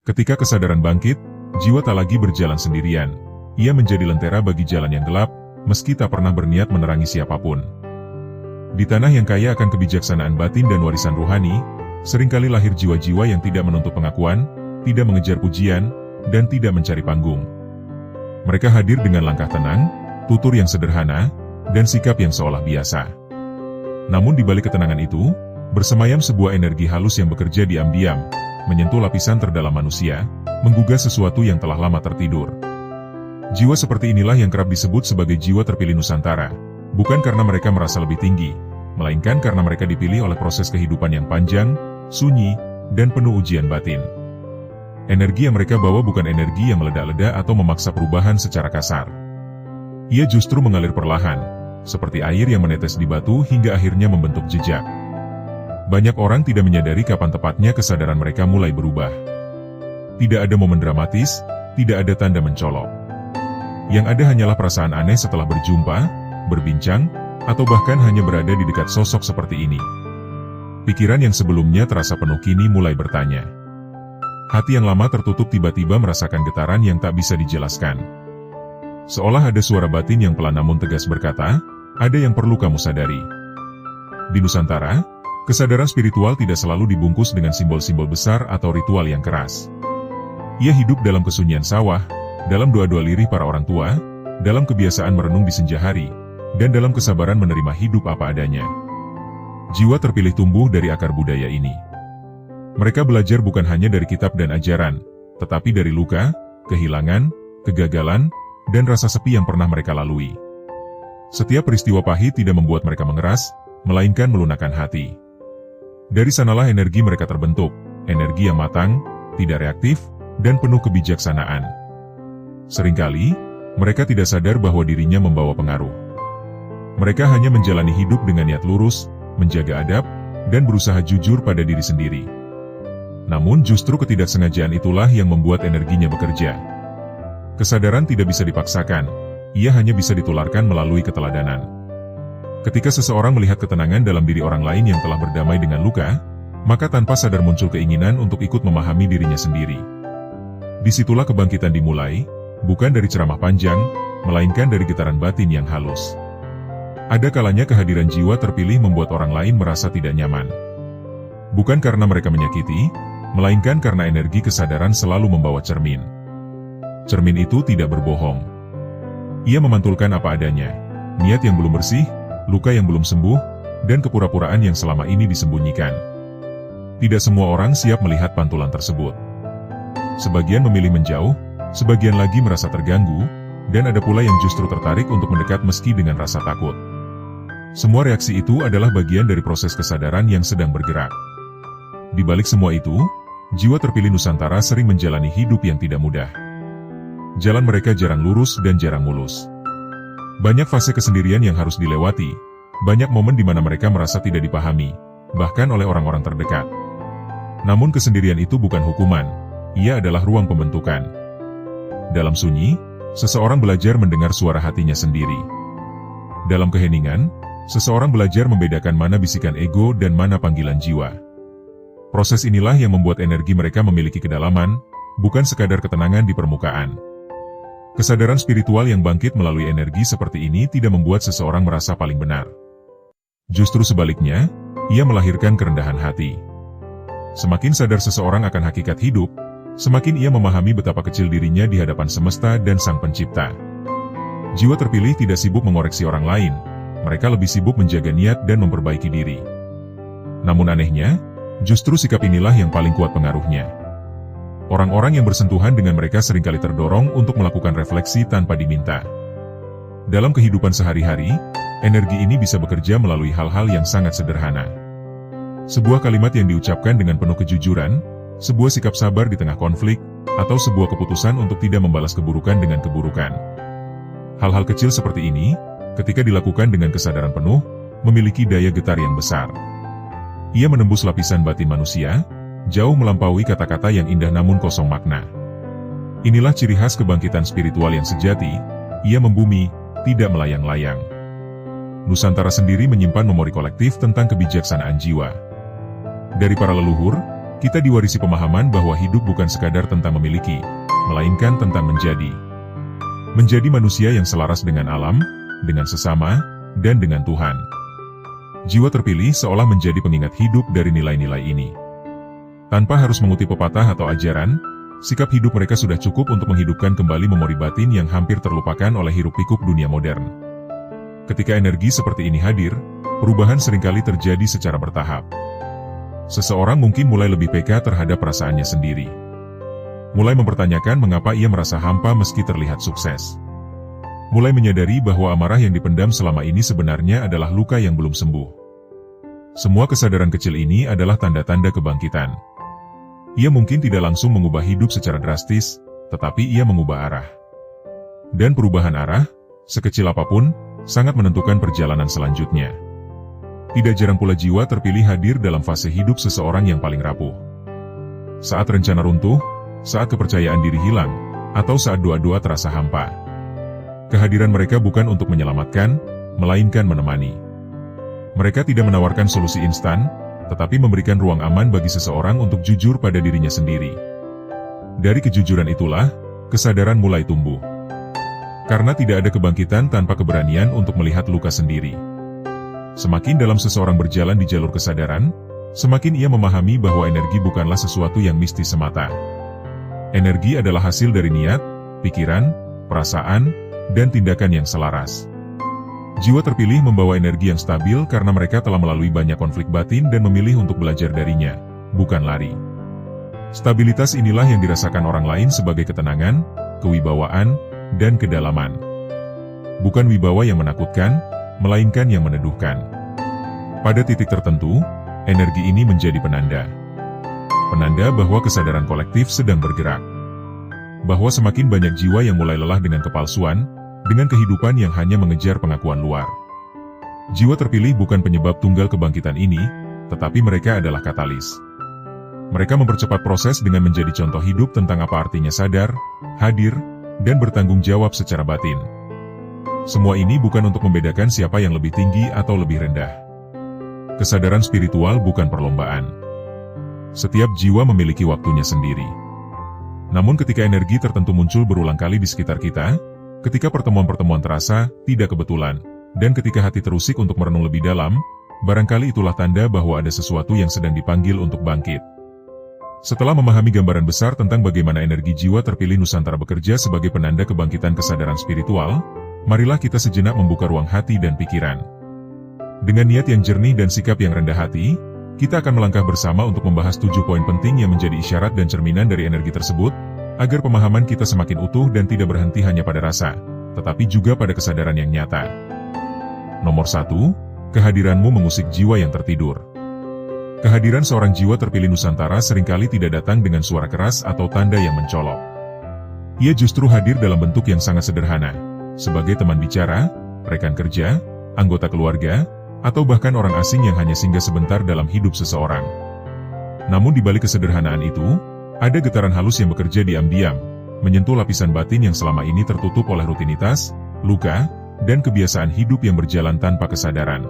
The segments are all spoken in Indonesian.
Ketika kesadaran bangkit, jiwa tak lagi berjalan sendirian. Ia menjadi lentera bagi jalan yang gelap, meski tak pernah berniat menerangi siapapun. Di tanah yang kaya akan kebijaksanaan batin dan warisan rohani, seringkali lahir jiwa-jiwa yang tidak menuntut pengakuan, tidak mengejar pujian, dan tidak mencari panggung. Mereka hadir dengan langkah tenang, tutur yang sederhana, dan sikap yang seolah biasa. Namun di balik ketenangan itu, bersemayam sebuah energi halus yang bekerja diam-diam, menyentuh lapisan terdalam manusia, menggugah sesuatu yang telah lama tertidur. Jiwa seperti inilah yang kerap disebut sebagai jiwa terpilih Nusantara, bukan karena mereka merasa lebih tinggi, melainkan karena mereka dipilih oleh proses kehidupan yang panjang, sunyi, dan penuh ujian batin. Energi yang mereka bawa bukan energi yang meledak-ledak atau memaksa perubahan secara kasar. Ia justru mengalir perlahan, seperti air yang menetes di batu hingga akhirnya membentuk jejak. Banyak orang tidak menyadari kapan tepatnya kesadaran mereka mulai berubah. Tidak ada momen dramatis, tidak ada tanda mencolok. Yang ada hanyalah perasaan aneh setelah berjumpa, berbincang, atau bahkan hanya berada di dekat sosok seperti ini. Pikiran yang sebelumnya terasa penuh kini mulai bertanya. Hati yang lama tertutup tiba-tiba merasakan getaran yang tak bisa dijelaskan. Seolah ada suara batin yang pelan namun tegas berkata, ada yang perlu kamu sadari. Di Nusantara, kesadaran spiritual tidak selalu dibungkus dengan simbol-simbol besar atau ritual yang keras. Ia hidup dalam kesunyian sawah, dalam doa-doa lirih para orang tua, dalam kebiasaan merenung di senja hari, dan dalam kesabaran menerima hidup apa adanya. Jiwa terpilih tumbuh dari akar budaya ini. Mereka belajar bukan hanya dari kitab dan ajaran, tetapi dari luka, kehilangan, kegagalan, dan rasa sepi yang pernah mereka lalui. Setiap peristiwa pahit tidak membuat mereka mengeras, melainkan melunakkan hati. Dari sanalah energi mereka terbentuk, energi yang matang, tidak reaktif, dan penuh kebijaksanaan. Seringkali, mereka tidak sadar bahwa dirinya membawa pengaruh. Mereka hanya menjalani hidup dengan niat lurus, menjaga adab, dan berusaha jujur pada diri sendiri. Namun justru ketidaksengajaan itulah yang membuat energinya bekerja. Kesadaran tidak bisa dipaksakan, ia hanya bisa ditularkan melalui keteladanan. Ketika seseorang melihat ketenangan dalam diri orang lain yang telah berdamai dengan luka, maka tanpa sadar muncul keinginan untuk ikut memahami dirinya sendiri. Disitulah kebangkitan dimulai, bukan dari ceramah panjang, melainkan dari getaran batin yang halus. Ada kalanya kehadiran jiwa terpilih membuat orang lain merasa tidak nyaman. Bukan karena mereka menyakiti, melainkan karena energi kesadaran selalu membawa cermin. Cermin itu tidak berbohong. Ia memantulkan apa adanya, niat yang belum bersih, luka yang belum sembuh, dan kepura-puraan yang selama ini disembunyikan. Tidak semua orang siap melihat pantulan tersebut. Sebagian memilih menjauh, sebagian lagi merasa terganggu, dan ada pula yang justru tertarik untuk mendekat meski dengan rasa takut. Semua reaksi itu adalah bagian dari proses kesadaran yang sedang bergerak. Di balik semua itu, jiwa terpilih Nusantara sering menjalani hidup yang tidak mudah. Jalan mereka jarang lurus dan jarang mulus. Banyak fase kesendirian yang harus dilewati, banyak momen di mana mereka merasa tidak dipahami, bahkan oleh orang-orang terdekat. Namun kesendirian itu bukan hukuman, ia adalah ruang pembentukan. Dalam sunyi, seseorang belajar mendengar suara hatinya sendiri. Dalam keheningan, seseorang belajar membedakan mana bisikan ego dan mana panggilan jiwa. Proses inilah yang membuat energi mereka memiliki kedalaman, bukan sekadar ketenangan di permukaan. Kesadaran spiritual yang bangkit melalui energi seperti ini tidak membuat seseorang merasa paling benar. Justru sebaliknya, ia melahirkan kerendahan hati. Semakin sadar seseorang akan hakikat hidup, semakin ia memahami betapa kecil dirinya di hadapan semesta dan Sang Pencipta. Jiwa terpilih tidak sibuk mengoreksi orang lain, mereka lebih sibuk menjaga niat dan memperbaiki diri. Namun anehnya, justru sikap inilah yang paling kuat pengaruhnya. Orang-orang yang bersentuhan dengan mereka seringkali terdorong untuk melakukan refleksi tanpa diminta. Dalam kehidupan sehari-hari, energi ini bisa bekerja melalui hal-hal yang sangat sederhana. Sebuah kalimat yang diucapkan dengan penuh kejujuran, sebuah sikap sabar di tengah konflik, atau sebuah keputusan untuk tidak membalas keburukan dengan keburukan. Hal-hal kecil seperti ini, ketika dilakukan dengan kesadaran penuh, memiliki daya getar yang besar. Ia menembus lapisan batin manusia, jauh melampaui kata-kata yang indah namun kosong makna. Inilah ciri khas kebangkitan spiritual yang sejati, ia membumi, tidak melayang-layang. Nusantara sendiri menyimpan memori kolektif tentang kebijaksanaan jiwa. Dari para leluhur, Kita diwarisi pemahaman bahwa hidup bukan sekadar tentang memiliki, melainkan tentang menjadi. Menjadi manusia yang selaras dengan alam, dengan sesama, dan dengan Tuhan. Jiwa terpilih seolah menjadi pengingat hidup dari nilai-nilai ini. Tanpa harus mengutip pepatah atau ajaran, sikap hidup mereka sudah cukup untuk menghidupkan kembali memori batin yang hampir terlupakan oleh hiruk-pikuk dunia modern. Ketika energi seperti ini hadir, perubahan seringkali terjadi secara bertahap. Seseorang mungkin mulai lebih peka terhadap perasaannya sendiri. Mulai mempertanyakan mengapa ia merasa hampa meski terlihat sukses. Mulai menyadari bahwa amarah yang dipendam selama ini sebenarnya adalah luka yang belum sembuh. Semua kesadaran kecil ini adalah tanda-tanda kebangkitan. Ia mungkin tidak langsung mengubah hidup secara drastis, tetapi ia mengubah arah. Dan perubahan arah, sekecil apapun, sangat menentukan perjalanan selanjutnya. Tidak jarang pula jiwa terpilih hadir dalam fase hidup seseorang yang paling rapuh. Saat rencana runtuh, saat kepercayaan diri hilang, atau saat doa-doa terasa hampa. Kehadiran mereka bukan untuk menyelamatkan, melainkan menemani. Mereka tidak menawarkan solusi instan, tetapi memberikan ruang aman bagi seseorang untuk jujur pada dirinya sendiri. Dari kejujuran itulah, kesadaran mulai tumbuh. Karena tidak ada kebangkitan tanpa keberanian untuk melihat luka sendiri. Semakin dalam seseorang berjalan di jalur kesadaran, semakin ia memahami bahwa energi bukanlah sesuatu yang mistis semata. Energi adalah hasil dari niat, pikiran, perasaan, dan tindakan yang selaras. Jiwa terpilih membawa energi yang stabil karena mereka telah melalui banyak konflik batin dan memilih untuk belajar darinya, bukan lari. Stabilitas inilah yang dirasakan orang lain sebagai ketenangan, kewibawaan, dan kedalaman. Bukan wibawa yang menakutkan, melainkan yang meneduhkan. Pada titik tertentu, energi ini menjadi penanda. Penanda bahwa kesadaran kolektif sedang bergerak. Bahwa semakin banyak jiwa yang mulai lelah dengan kepalsuan, dengan kehidupan yang hanya mengejar pengakuan luar. Jiwa terpilih bukan penyebab tunggal kebangkitan ini, tetapi mereka adalah katalis. Mereka mempercepat proses dengan menjadi contoh hidup tentang apa artinya sadar, hadir, dan bertanggung jawab secara batin. Semua ini bukan untuk membedakan siapa yang lebih tinggi atau lebih rendah. Kesadaran spiritual bukan perlombaan. Setiap jiwa memiliki waktunya sendiri. Namun ketika energi tertentu muncul berulang kali di sekitar kita, ketika pertemuan-pertemuan terasa tidak kebetulan, dan ketika hati terusik untuk merenung lebih dalam, barangkali itulah tanda bahwa ada sesuatu yang sedang dipanggil untuk bangkit. Setelah memahami gambaran besar tentang bagaimana energi jiwa terpilih Nusantara bekerja sebagai penanda kebangkitan kesadaran spiritual, marilah kita sejenak membuka ruang hati dan pikiran. Dengan niat yang jernih dan sikap yang rendah hati, kita akan melangkah bersama untuk membahas 7 poin penting yang menjadi isyarat dan cerminan dari energi tersebut, agar pemahaman kita semakin utuh dan tidak berhenti hanya pada rasa, tetapi juga pada kesadaran yang nyata. Nomor 1, kehadiranmu mengusik jiwa yang tertidur. Kehadiran seorang jiwa terpilih Nusantara seringkali tidak datang dengan suara keras atau tanda yang mencolok. Ia justru hadir dalam bentuk yang sangat sederhana, sebagai teman bicara, rekan kerja, anggota keluarga, atau bahkan orang asing yang hanya singgah sebentar dalam hidup seseorang. Namun di balik kesederhanaan itu, ada getaran halus yang bekerja diam-diam, menyentuh lapisan batin yang selama ini tertutup oleh rutinitas, luka, dan kebiasaan hidup yang berjalan tanpa kesadaran.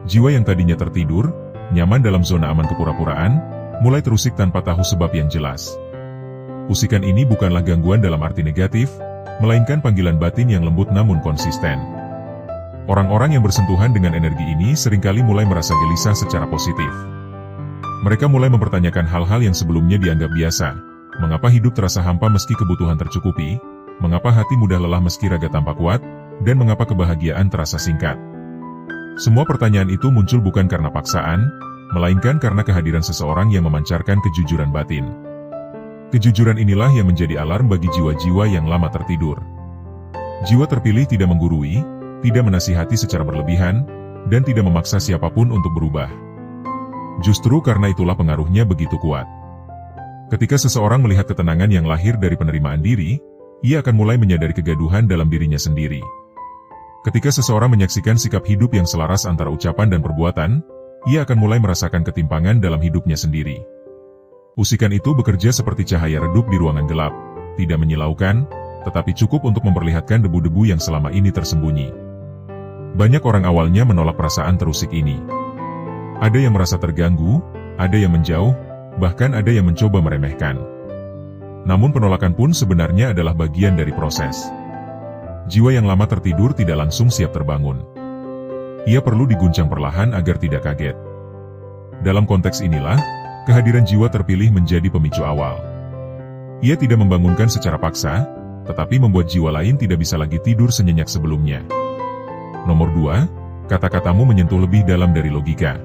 Jiwa yang tadinya tertidur, nyaman dalam zona aman kepura-puraan, mulai terusik tanpa tahu sebab yang jelas. Usikan ini bukanlah gangguan dalam arti negatif, melainkan panggilan batin yang lembut namun konsisten. Orang-orang yang bersentuhan dengan energi ini seringkali mulai merasa gelisah secara positif. Mereka mulai mempertanyakan hal-hal yang sebelumnya dianggap biasa. Mengapa hidup terasa hampa meski kebutuhan tercukupi? Mengapa hati mudah lelah meski raga tampak kuat? Dan mengapa kebahagiaan terasa singkat? Semua pertanyaan itu muncul bukan karena paksaan, melainkan karena kehadiran seseorang yang memancarkan kejujuran batin. Kejujuran inilah yang menjadi alarm bagi jiwa-jiwa yang lama tertidur. Jiwa terpilih tidak menggurui, tidak menasihati secara berlebihan, dan tidak memaksa siapapun untuk berubah. Justru karena itulah pengaruhnya begitu kuat. Ketika seseorang melihat ketenangan yang lahir dari penerimaan diri, ia akan mulai menyadari kegaduhan dalam dirinya sendiri. Ketika seseorang menyaksikan sikap hidup yang selaras antara ucapan dan perbuatan, ia akan mulai merasakan ketimpangan dalam hidupnya sendiri. Usikan itu bekerja seperti cahaya redup di ruangan gelap, tidak menyilaukan, tetapi cukup untuk memperlihatkan debu-debu yang selama ini tersembunyi. Banyak orang awalnya menolak perasaan terusik ini. Ada yang merasa terganggu, ada yang menjauh, bahkan ada yang mencoba meremehkan. Namun penolakan pun sebenarnya adalah bagian dari proses. Jiwa yang lama tertidur tidak langsung siap terbangun. Ia perlu diguncang perlahan agar tidak kaget. Dalam konteks inilah, kehadiran jiwa terpilih menjadi pemicu awal. Ia tidak membangunkan secara paksa, tetapi membuat jiwa lain tidak bisa lagi tidur senyenyak sebelumnya. Nomor 2, kata-katamu menyentuh lebih dalam dari logika.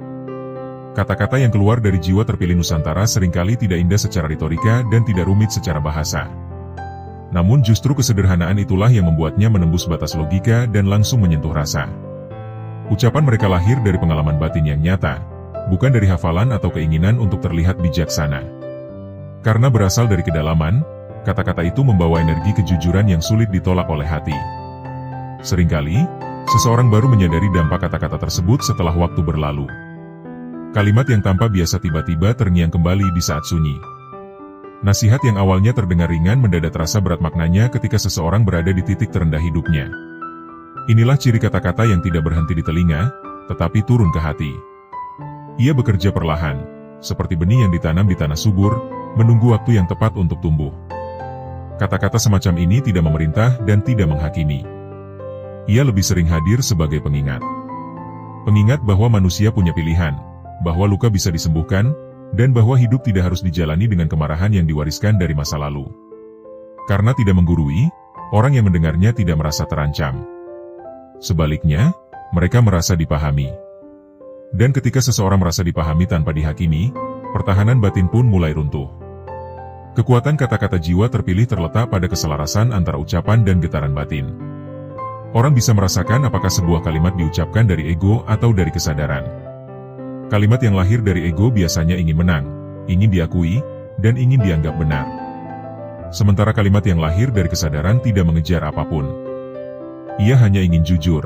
Kata-kata yang keluar dari jiwa terpilih Nusantara seringkali tidak indah secara retorika dan tidak rumit secara bahasa. Namun justru kesederhanaan itulah yang membuatnya menembus batas logika dan langsung menyentuh rasa. Ucapan mereka lahir dari pengalaman batin yang nyata, bukan dari hafalan atau keinginan untuk terlihat bijaksana. Karena berasal dari kedalaman, kata-kata itu membawa energi kejujuran yang sulit ditolak oleh hati. Seringkali, seseorang baru menyadari dampak kata-kata tersebut setelah waktu berlalu. Kalimat yang tanpa biasa tiba-tiba terngiang kembali di saat sunyi. Nasihat yang awalnya terdengar ringan mendadak terasa berat maknanya ketika seseorang berada di titik terendah hidupnya. Inilah ciri kata-kata yang tidak berhenti di telinga, tetapi turun ke hati. Ia bekerja perlahan, seperti benih yang ditanam di tanah subur, menunggu waktu yang tepat untuk tumbuh. Kata-kata semacam ini tidak memerintah dan tidak menghakimi. Ia lebih sering hadir sebagai pengingat. Pengingat bahwa manusia punya pilihan, bahwa luka bisa disembuhkan, dan bahwa hidup tidak harus dijalani dengan kemarahan yang diwariskan dari masa lalu. Karena tidak menggurui, orang yang mendengarnya tidak merasa terancam. Sebaliknya, mereka merasa dipahami. Dan ketika seseorang merasa dipahami tanpa dihakimi, pertahanan batin pun mulai runtuh. Kekuatan kata-kata jiwa terpilih terletak pada keselarasan antara ucapan dan getaran batin. Orang bisa merasakan apakah sebuah kalimat diucapkan dari ego atau dari kesadaran. Kalimat yang lahir dari ego biasanya ingin menang, ingin diakui, dan ingin dianggap benar. Sementara kalimat yang lahir dari kesadaran tidak mengejar apapun. Ia hanya ingin jujur.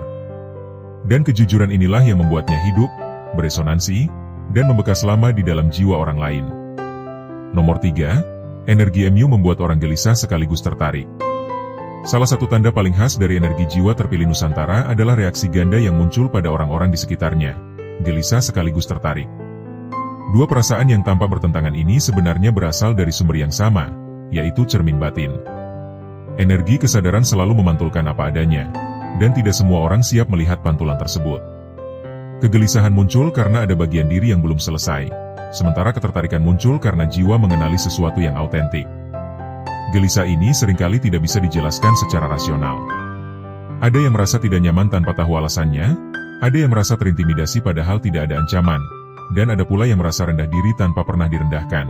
Dan kejujuran inilah yang membuatnya hidup, beresonansi, dan membekas lama di dalam jiwa orang lain. Nomor 3, energi MU membuat orang gelisah sekaligus tertarik. Salah satu tanda paling khas dari energi jiwa terpilih Nusantara adalah reaksi ganda yang muncul pada orang-orang di sekitarnya. Gelisah sekaligus tertarik. Dua perasaan yang tampak bertentangan ini sebenarnya berasal dari sumber yang sama, yaitu cermin batin. Energi kesadaran selalu memantulkan apa adanya, dan tidak semua orang siap melihat pantulan tersebut. Kegelisahan muncul karena ada bagian diri yang belum selesai, sementara ketertarikan muncul karena jiwa mengenali sesuatu yang autentik. Gelisah ini seringkali tidak bisa dijelaskan secara rasional. Ada yang merasa tidak nyaman tanpa tahu alasannya, ada yang merasa terintimidasi padahal tidak ada ancaman, dan ada pula yang merasa rendah diri tanpa pernah direndahkan.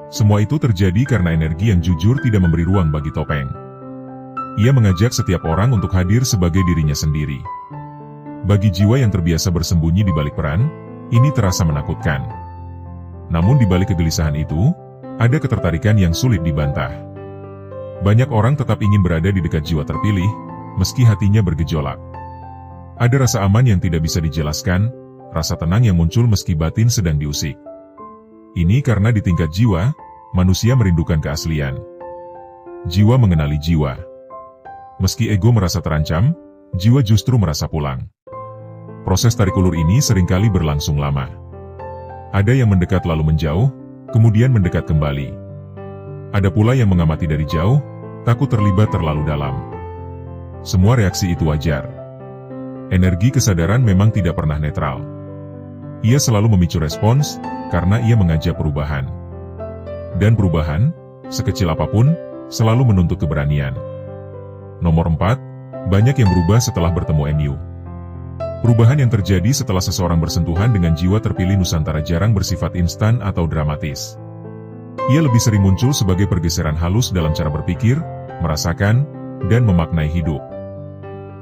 Semua itu terjadi karena energi yang jujur tidak memberi ruang bagi topeng. Ia mengajak setiap orang untuk hadir sebagai dirinya sendiri. Bagi jiwa yang terbiasa bersembunyi di balik peran, ini terasa menakutkan. Namun di balik kegelisahan itu, ada ketertarikan yang sulit dibantah. Banyak orang tetap ingin berada di dekat jiwa terpilih, meski hatinya bergejolak. Ada rasa aman yang tidak bisa dijelaskan, rasa tenang yang muncul meski batin sedang diusik. Ini karena di tingkat jiwa, manusia merindukan keaslian. Jiwa mengenali jiwa. Meski ego merasa terancam, jiwa justru merasa pulang. Proses tarik ulur ini seringkali berlangsung lama. Ada yang mendekat lalu menjauh, kemudian mendekat kembali. Ada pula yang mengamati dari jauh, takut terlibat terlalu dalam. Semua reaksi itu wajar. Energi kesadaran memang tidak pernah netral. Ia selalu memicu respons, karena ia mengajak perubahan. Dan perubahan, sekecil apapun, selalu menuntut keberanian. Nomor 4, banyak yang berubah setelah bertemu MU. Perubahan yang terjadi setelah seseorang bersentuhan dengan jiwa terpilih Nusantara jarang bersifat instan atau dramatis. Ia lebih sering muncul sebagai pergeseran halus dalam cara berpikir, merasakan, dan memaknai hidup.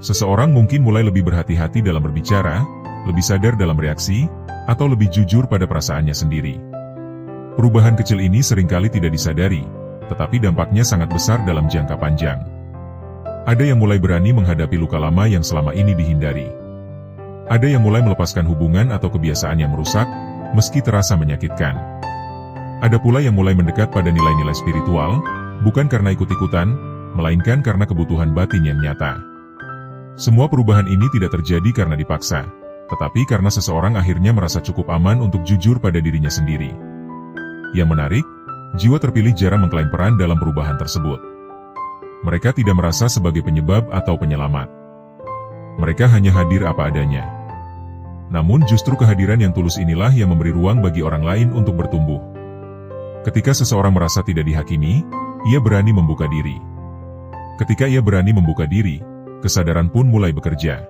Seseorang mungkin mulai lebih berhati-hati dalam berbicara, lebih sadar dalam reaksi, atau lebih jujur pada perasaannya sendiri. Perubahan kecil ini seringkali tidak disadari, tetapi dampaknya sangat besar dalam jangka panjang. Ada yang mulai berani menghadapi luka lama yang selama ini dihindari. Ada yang mulai melepaskan hubungan atau kebiasaan yang merusak, meski terasa menyakitkan. Ada pula yang mulai mendekat pada nilai-nilai spiritual, bukan karena ikut-ikutan, melainkan karena kebutuhan batin yang nyata. Semua perubahan ini tidak terjadi karena dipaksa, tetapi karena seseorang akhirnya merasa cukup aman untuk jujur pada dirinya sendiri. Yang menarik, jiwa terpilih jarang mengklaim peran dalam perubahan tersebut. Mereka tidak merasa sebagai penyebab atau penyelamat. Mereka hanya hadir apa adanya. Namun justru kehadiran yang tulus inilah yang memberi ruang bagi orang lain untuk bertumbuh. Ketika seseorang merasa tidak dihakimi, ia berani membuka diri. Ketika ia berani membuka diri, kesadaran pun mulai bekerja.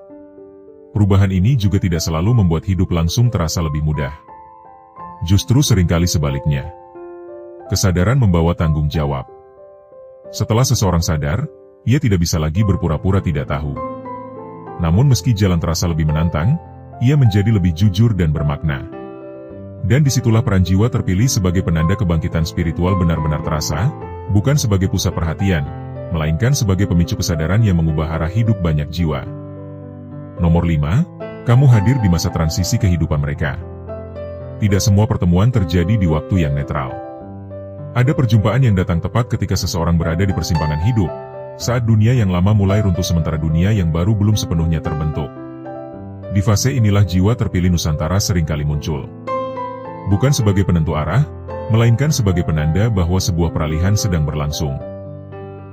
Perubahan ini juga tidak selalu membuat hidup langsung terasa lebih mudah. Justru seringkali sebaliknya. Kesadaran membawa tanggung jawab. Setelah seseorang sadar, ia tidak bisa lagi berpura-pura tidak tahu. Namun meski jalan terasa lebih menantang, ia menjadi lebih jujur dan bermakna. Dan disitulah peran jiwa terpilih sebagai penanda kebangkitan spiritual benar-benar terasa, bukan sebagai pusat perhatian, melainkan sebagai pemicu kesadaran yang mengubah arah hidup banyak jiwa. Nomor 5, kamu hadir di masa transisi kehidupan mereka. Tidak semua pertemuan terjadi di waktu yang netral. Ada perjumpaan yang datang tepat ketika seseorang berada di persimpangan hidup, saat dunia yang lama mulai runtuh sementara dunia yang baru belum sepenuhnya terbentuk. Di fase inilah jiwa terpilih Nusantara seringkali muncul. Bukan sebagai penentu arah, melainkan sebagai penanda bahwa sebuah peralihan sedang berlangsung.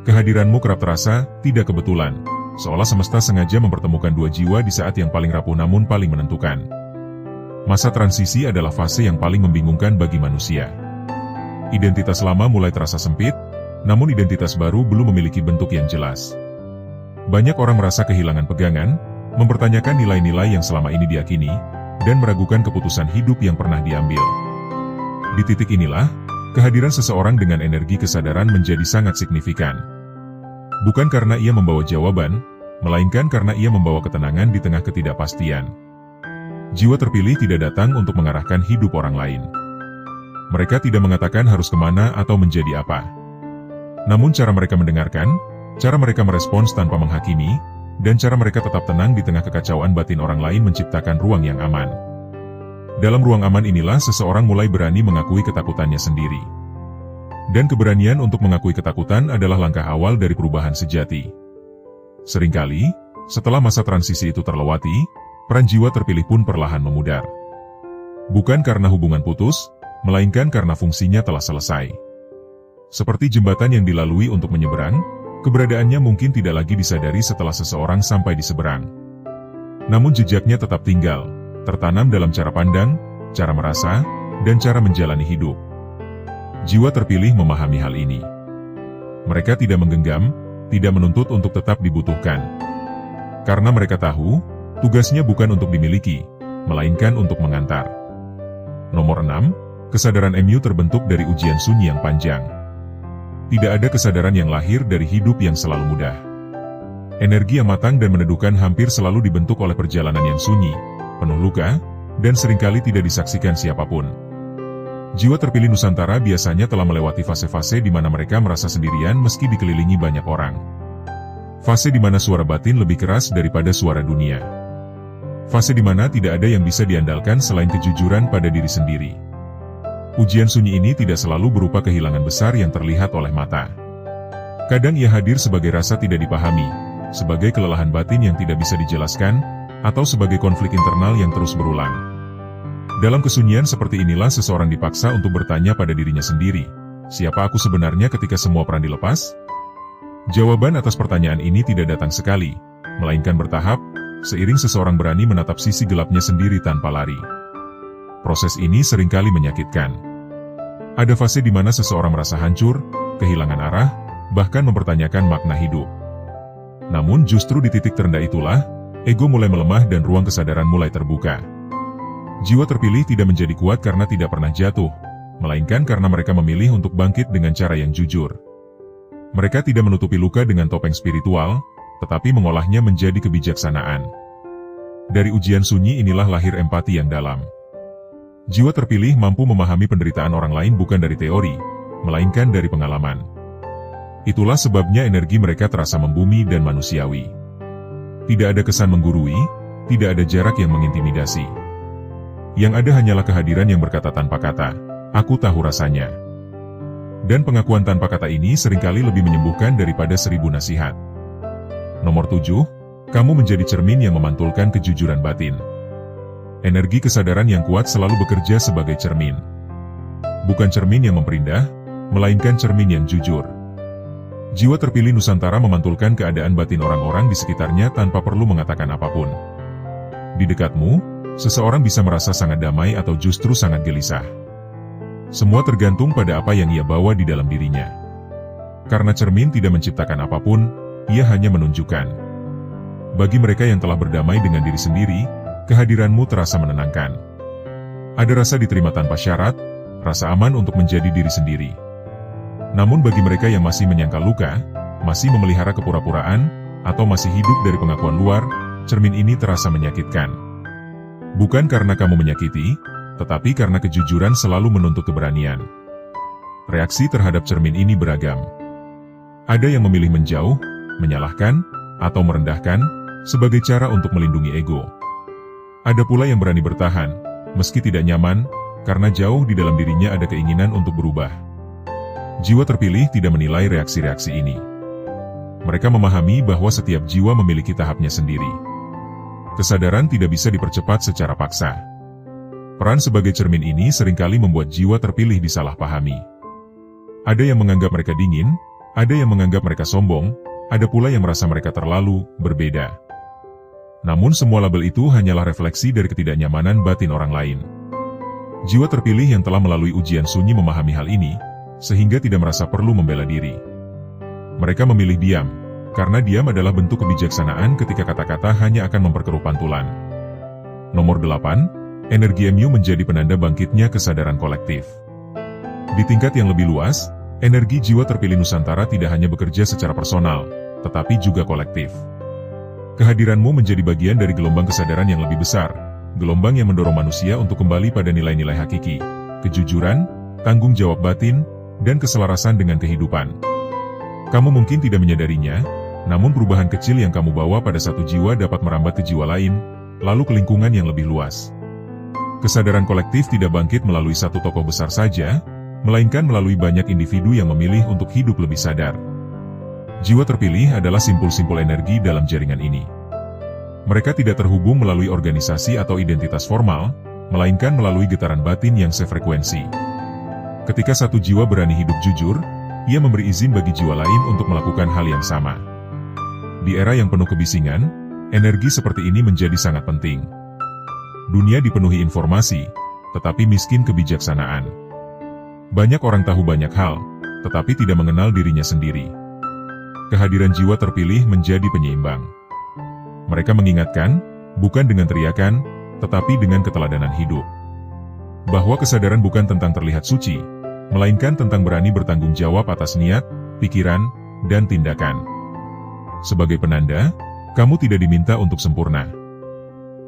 Kehadiranmu kerap terasa tidak kebetulan, seolah semesta sengaja mempertemukan dua jiwa di saat yang paling rapuh namun paling menentukan. Masa transisi adalah fase yang paling membingungkan bagi manusia. Identitas lama mulai terasa sempit, namun identitas baru belum memiliki bentuk yang jelas. Banyak orang merasa kehilangan pegangan, mempertanyakan nilai-nilai yang selama ini diyakini, dan meragukan keputusan hidup yang pernah diambil. Di titik inilah, kehadiran seseorang dengan energi kesadaran menjadi sangat signifikan. Bukan karena ia membawa jawaban, melainkan karena ia membawa ketenangan di tengah ketidakpastian. Jiwa terpilih tidak datang untuk mengarahkan hidup orang lain. Mereka tidak mengatakan harus kemana atau menjadi apa. Namun cara mereka mendengarkan, cara mereka merespons tanpa menghakimi, dan cara mereka tetap tenang di tengah kekacauan batin orang lain menciptakan ruang yang aman. Dalam ruang aman inilah seseorang mulai berani mengakui ketakutannya sendiri. Dan keberanian untuk mengakui ketakutan adalah langkah awal dari perubahan sejati. Seringkali, setelah masa transisi itu terlewati, peran jiwa terpilih pun perlahan memudar. Bukan karena hubungan putus, melainkan karena fungsinya telah selesai. Seperti jembatan yang dilalui untuk menyeberang, keberadaannya mungkin tidak lagi disadari setelah seseorang sampai di seberang. Namun jejaknya tetap tinggal, tertanam dalam cara pandang, cara merasa, dan cara menjalani hidup. Jiwa terpilih memahami hal ini. Mereka tidak menggenggam, tidak menuntut untuk tetap dibutuhkan. Karena mereka tahu, tugasnya bukan untuk dimiliki, melainkan untuk mengantar. Nomor 6, kesadaran MU terbentuk dari ujian sunyi yang panjang. Tidak ada kesadaran yang lahir dari hidup yang selalu mudah. Energi yang matang dan meneduhkan hampir selalu dibentuk oleh perjalanan yang sunyi, penuh luka, dan seringkali tidak disaksikan siapapun. Jiwa terpilih Nusantara biasanya telah melewati fase-fase di mana mereka merasa sendirian meski dikelilingi banyak orang. Fase di mana suara batin lebih keras daripada suara dunia. Fase di mana tidak ada yang bisa diandalkan selain kejujuran pada diri sendiri. Ujian sunyi ini tidak selalu berupa kehilangan besar yang terlihat oleh mata. Kadang ia hadir sebagai rasa tidak dipahami, sebagai kelelahan batin yang tidak bisa dijelaskan, atau sebagai konflik internal yang terus berulang. Dalam kesunyian seperti inilah seseorang dipaksa untuk bertanya pada dirinya sendiri, siapa aku sebenarnya ketika semua peran dilepas? Jawaban atas pertanyaan ini tidak datang sekali, melainkan bertahap, seiring seseorang berani menatap sisi gelapnya sendiri tanpa lari. Proses ini seringkali menyakitkan. Ada fase di mana seseorang merasa hancur, kehilangan arah, bahkan mempertanyakan makna hidup. Namun justru di titik terendah itulah, ego mulai melemah dan ruang kesadaran mulai terbuka. Jiwa terpilih tidak menjadi kuat karena tidak pernah jatuh, melainkan karena mereka memilih untuk bangkit dengan cara yang jujur. Mereka tidak menutupi luka dengan topeng spiritual, tetapi mengolahnya menjadi kebijaksanaan. Dari ujian sunyi inilah lahir empati yang dalam. Jiwa terpilih mampu memahami penderitaan orang lain bukan dari teori, melainkan dari pengalaman. Itulah sebabnya energi mereka terasa membumi dan manusiawi. Tidak ada kesan menggurui, tidak ada jarak yang mengintimidasi. Yang ada hanyalah kehadiran yang berkata tanpa kata, aku tahu rasanya. Dan pengakuan tanpa kata ini seringkali lebih menyembuhkan daripada 1000 nasihat. Nomor 7, kamu menjadi cermin yang memantulkan kejujuran batin. Energi kesadaran yang kuat selalu bekerja sebagai cermin. bukan cermin yang memperindah, melainkan cermin yang jujur. Jiwa terpilih Nusantara memantulkan keadaan batin orang-orang di sekitarnya tanpa perlu mengatakan apapun. Di dekatmu, seseorang bisa merasa sangat damai atau justru sangat gelisah. Semua tergantung pada apa yang ia bawa di dalam dirinya. Karena cermin tidak menciptakan apapun, ia hanya menunjukkan. Bagi mereka yang telah berdamai dengan diri sendiri, kehadiranmu terasa menenangkan. Ada rasa diterima tanpa syarat, rasa aman untuk menjadi diri sendiri. Namun bagi mereka yang masih menyangkal luka, masih memelihara kepura-puraan, atau masih hidup dari pengakuan luar, cermin ini terasa menyakitkan. Bukan karena kamu menyakiti, tetapi karena kejujuran selalu menuntut keberanian. Reaksi terhadap cermin ini beragam. Ada yang memilih menjauh, menyalahkan, atau merendahkan, sebagai cara untuk melindungi ego. Ada pula yang berani bertahan, meski tidak nyaman, karena jauh di dalam dirinya ada keinginan untuk berubah. Jiwa terpilih tidak menilai reaksi-reaksi ini. Mereka memahami bahwa setiap jiwa memiliki tahapnya sendiri. Kesadaran tidak bisa dipercepat secara paksa. Peran sebagai cermin ini seringkali membuat jiwa terpilih disalahpahami. Ada yang menganggap mereka dingin, ada yang menganggap mereka sombong, ada pula yang merasa mereka terlalu berbeda. Namun semua label itu hanyalah refleksi dari ketidaknyamanan batin orang lain. Jiwa terpilih yang telah melalui ujian sunyi memahami hal ini, sehingga tidak merasa perlu membela diri. Mereka memilih diam, karena diam adalah bentuk kebijaksanaan ketika kata-kata hanya akan memperkeruh pantulan. Nomor 8, energi MU menjadi penanda bangkitnya kesadaran kolektif. Di tingkat yang lebih luas, energi jiwa terpilih Nusantara tidak hanya bekerja secara personal, tetapi juga kolektif. Kehadiranmu menjadi bagian dari gelombang kesadaran yang lebih besar, gelombang yang mendorong manusia untuk kembali pada nilai-nilai hakiki, kejujuran, tanggung jawab batin, dan keselarasan dengan kehidupan. Kamu mungkin tidak menyadarinya, namun perubahan kecil yang kamu bawa pada satu jiwa dapat merambat ke jiwa lain, lalu ke lingkungan yang lebih luas. Kesadaran kolektif tidak bangkit melalui satu tokoh besar saja, melainkan melalui banyak individu yang memilih untuk hidup lebih sadar. Jiwa terpilih adalah simpul-simpul energi dalam jaringan ini. Mereka tidak terhubung melalui organisasi atau identitas formal, melainkan melalui getaran batin yang sefrekuensi. Ketika satu jiwa berani hidup jujur, ia memberi izin bagi jiwa lain untuk melakukan hal yang sama. Di era yang penuh kebisingan, energi seperti ini menjadi sangat penting. Dunia dipenuhi informasi, tetapi miskin kebijaksanaan. Banyak orang tahu banyak hal, tetapi tidak mengenal dirinya sendiri. Kehadiran jiwa terpilih menjadi penyeimbang. Mereka mengingatkan, bukan dengan teriakan, tetapi dengan keteladanan hidup. Bahwa kesadaran bukan tentang terlihat suci, melainkan tentang berani bertanggung jawab atas niat, pikiran, dan tindakan. Sebagai penanda, kamu tidak diminta untuk sempurna.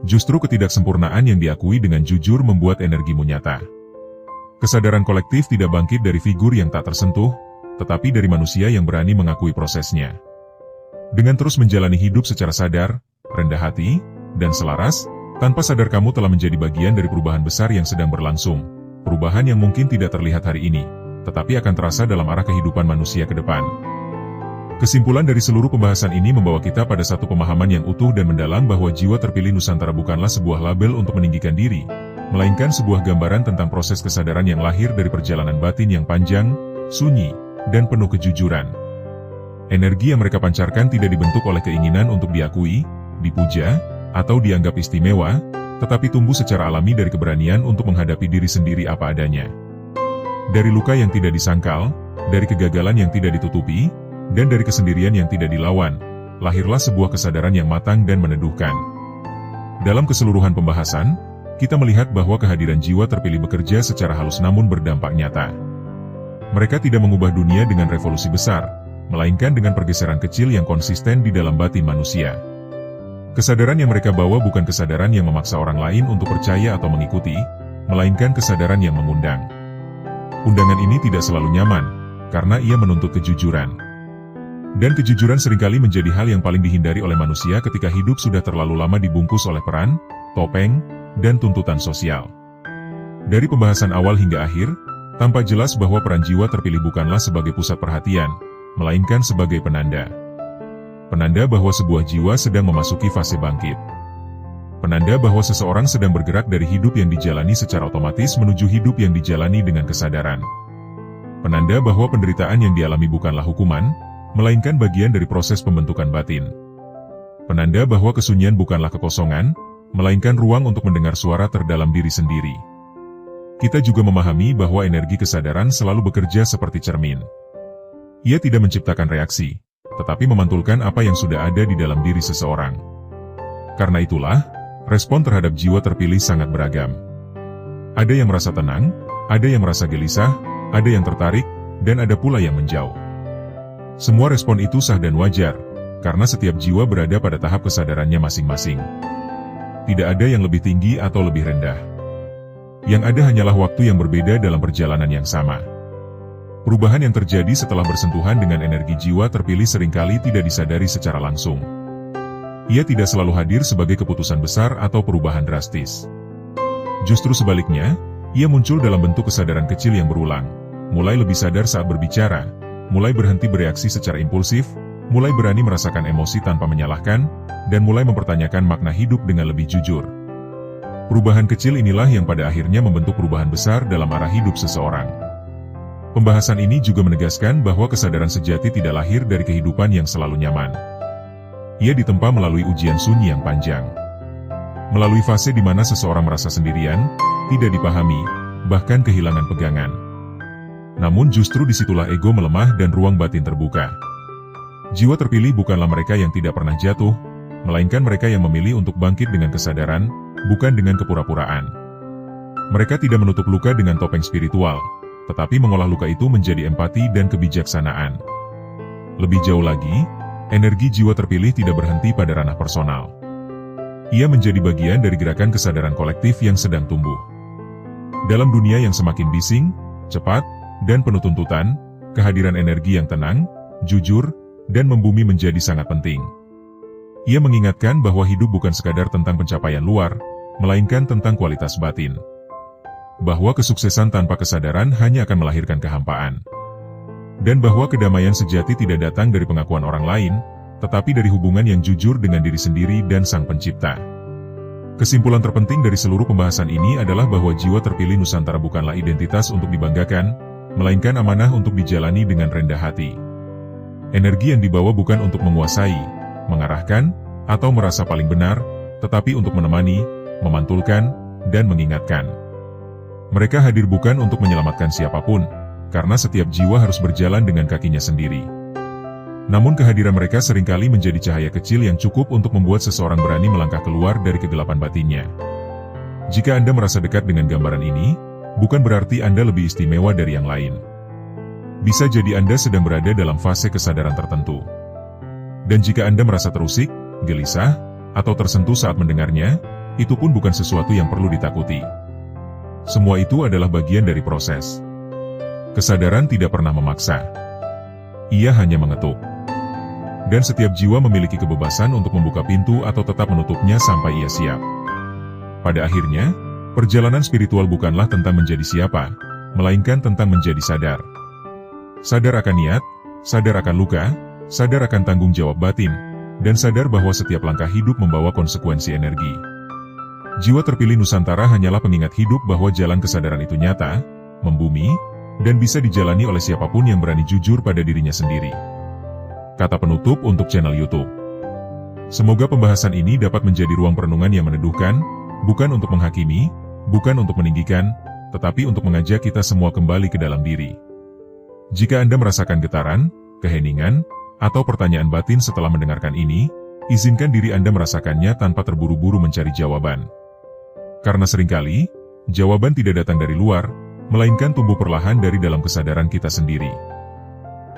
Justru ketidaksempurnaan yang diakui dengan jujur membuat energimu nyata. Kesadaran kolektif tidak bangkit dari figur yang tak tersentuh, tetapi dari manusia yang berani mengakui prosesnya. Dengan terus menjalani hidup secara sadar, rendah hati, dan selaras, tanpa sadar kamu telah menjadi bagian dari perubahan besar yang sedang berlangsung. Perubahan yang mungkin tidak terlihat hari ini, tetapi akan terasa dalam arah kehidupan manusia ke depan. Kesimpulan dari seluruh pembahasan ini membawa kita pada satu pemahaman yang utuh dan mendalam bahwa jiwa terpilih Nusantara bukanlah sebuah label untuk meninggikan diri, melainkan sebuah gambaran tentang proses kesadaran yang lahir dari perjalanan batin yang panjang, sunyi, dan penuh kejujuran. Energi yang mereka pancarkan tidak dibentuk oleh keinginan untuk diakui, dipuja, atau dianggap istimewa, tetapi tumbuh secara alami dari keberanian untuk menghadapi diri sendiri apa adanya. Dari luka yang tidak disangkal, dari kegagalan yang tidak ditutupi, dan dari kesendirian yang tidak dilawan, lahirlah sebuah kesadaran yang matang dan meneduhkan. Dalam keseluruhan pembahasan, kita melihat bahwa kehadiran jiwa terpilih bekerja secara halus namun berdampak nyata. Mereka tidak mengubah dunia dengan revolusi besar, melainkan dengan pergeseran kecil yang konsisten di dalam batin manusia. Kesadaran yang mereka bawa bukan kesadaran yang memaksa orang lain untuk percaya atau mengikuti, melainkan kesadaran yang mengundang. Undangan ini tidak selalu nyaman, karena ia menuntut kejujuran. Dan kejujuran seringkali menjadi hal yang paling dihindari oleh manusia ketika hidup sudah terlalu lama dibungkus oleh peran, topeng, dan tuntutan sosial. Dari pembahasan awal hingga akhir, tampak jelas bahwa peran jiwa terpilih bukanlah sebagai pusat perhatian, melainkan sebagai penanda. Penanda bahwa sebuah jiwa sedang memasuki fase bangkit. Penanda bahwa seseorang sedang bergerak dari hidup yang dijalani secara otomatis menuju hidup yang dijalani dengan kesadaran. Penanda bahwa penderitaan yang dialami bukanlah hukuman, melainkan bagian dari proses pembentukan batin. Penanda bahwa kesunyian bukanlah kekosongan, melainkan ruang untuk mendengar suara terdalam diri sendiri. Kita juga memahami bahwa energi kesadaran selalu bekerja seperti cermin. Ia tidak menciptakan reaksi, tetapi memantulkan apa yang sudah ada di dalam diri seseorang. Karena itulah, respon terhadap jiwa terpilih sangat beragam. Ada yang merasa tenang, ada yang merasa gelisah, ada yang tertarik, dan ada pula yang menjauh. Semua respon itu sah dan wajar, karena setiap jiwa berada pada tahap kesadarannya masing-masing. Tidak ada yang lebih tinggi atau lebih rendah. Yang ada hanyalah waktu yang berbeda dalam perjalanan yang sama. Perubahan yang terjadi setelah bersentuhan dengan energi jiwa terpilih seringkali tidak disadari secara langsung. Ia tidak selalu hadir sebagai keputusan besar atau perubahan drastis. Justru sebaliknya, ia muncul dalam bentuk kesadaran kecil yang berulang, mulai lebih sadar saat berbicara, mulai berhenti bereaksi secara impulsif, mulai berani merasakan emosi tanpa menyalahkan, dan mulai mempertanyakan makna hidup dengan lebih jujur. Perubahan kecil inilah yang pada akhirnya membentuk perubahan besar dalam arah hidup seseorang. Pembahasan ini juga menegaskan bahwa kesadaran sejati tidak lahir dari kehidupan yang selalu nyaman. Ia ditempa melalui ujian sunyi yang panjang. Melalui fase di mana seseorang merasa sendirian, tidak dipahami, bahkan kehilangan pegangan. Namun justru disitulah ego melemah dan ruang batin terbuka. Jiwa terpilih bukanlah mereka yang tidak pernah jatuh, melainkan mereka yang memilih untuk bangkit dengan kesadaran, bukan dengan kepura-puraan. Mereka tidak menutup luka dengan topeng spiritual, tetapi mengolah luka itu menjadi empati dan kebijaksanaan. Lebih jauh lagi, energi jiwa terpilih tidak berhenti pada ranah personal. Ia menjadi bagian dari gerakan kesadaran kolektif yang sedang tumbuh. Dalam dunia yang semakin bising, cepat, dan penuh tuntutan, kehadiran energi yang tenang, jujur, dan membumi menjadi sangat penting. Ia mengingatkan bahwa hidup bukan sekadar tentang pencapaian luar, melainkan tentang kualitas batin. Bahwa kesuksesan tanpa kesadaran hanya akan melahirkan kehampaan. Dan bahwa kedamaian sejati tidak datang dari pengakuan orang lain, tetapi dari hubungan yang jujur dengan diri sendiri dan Sang Pencipta. Kesimpulan terpenting dari seluruh pembahasan ini adalah bahwa jiwa terpilih Nusantara bukanlah identitas untuk dibanggakan, melainkan amanah untuk dijalani dengan rendah hati. Energi yang dibawa bukan untuk menguasai, mengarahkan, atau merasa paling benar, tetapi untuk menemani, memantulkan, dan mengingatkan. Mereka hadir bukan untuk menyelamatkan siapapun, karena setiap jiwa harus berjalan dengan kakinya sendiri. Namun kehadiran mereka seringkali menjadi cahaya kecil yang cukup untuk membuat seseorang berani melangkah keluar dari kegelapan batinnya. Jika Anda merasa dekat dengan gambaran ini, bukan berarti Anda lebih istimewa dari yang lain. Bisa jadi Anda sedang berada dalam fase kesadaran tertentu. Dan jika Anda merasa terusik, gelisah, atau tersentuh saat mendengarnya, itu pun bukan sesuatu yang perlu ditakuti. Semua itu adalah bagian dari proses. Kesadaran tidak pernah memaksa. Ia hanya mengetuk. Dan setiap jiwa memiliki kebebasan untuk membuka pintu atau tetap menutupnya sampai ia siap. Pada akhirnya, perjalanan spiritual bukanlah tentang menjadi siapa, melainkan tentang menjadi sadar. Sadar akan niat, sadar akan luka, sadar akan tanggung jawab batin, dan sadar bahwa setiap langkah hidup membawa konsekuensi energi. Jiwa terpilih Nusantara hanyalah pengingat hidup bahwa jalan kesadaran itu nyata, membumi, dan bisa dijalani oleh siapapun yang berani jujur pada dirinya sendiri. Kata penutup untuk channel YouTube. Semoga pembahasan ini dapat menjadi ruang perenungan yang meneduhkan, bukan untuk menghakimi, bukan untuk meninggikan, tetapi untuk mengajak kita semua kembali ke dalam diri. Jika Anda merasakan getaran, keheningan, atau pertanyaan batin setelah mendengarkan ini, izinkan diri Anda merasakannya tanpa terburu-buru mencari jawaban. Karena seringkali, jawaban tidak datang dari luar, melainkan tumbuh perlahan dari dalam kesadaran kita sendiri.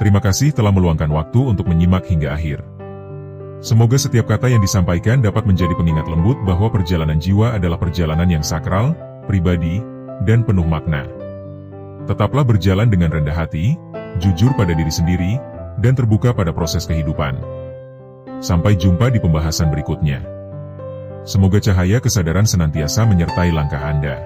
Terima kasih telah meluangkan waktu untuk menyimak hingga akhir. Semoga setiap kata yang disampaikan dapat menjadi pengingat lembut bahwa perjalanan jiwa adalah perjalanan yang sakral, pribadi, dan penuh makna. Tetaplah berjalan dengan rendah hati, jujur pada diri sendiri, dan terbuka pada proses kehidupan. Sampai jumpa di pembahasan berikutnya. Semoga cahaya kesadaran senantiasa menyertai langkah Anda.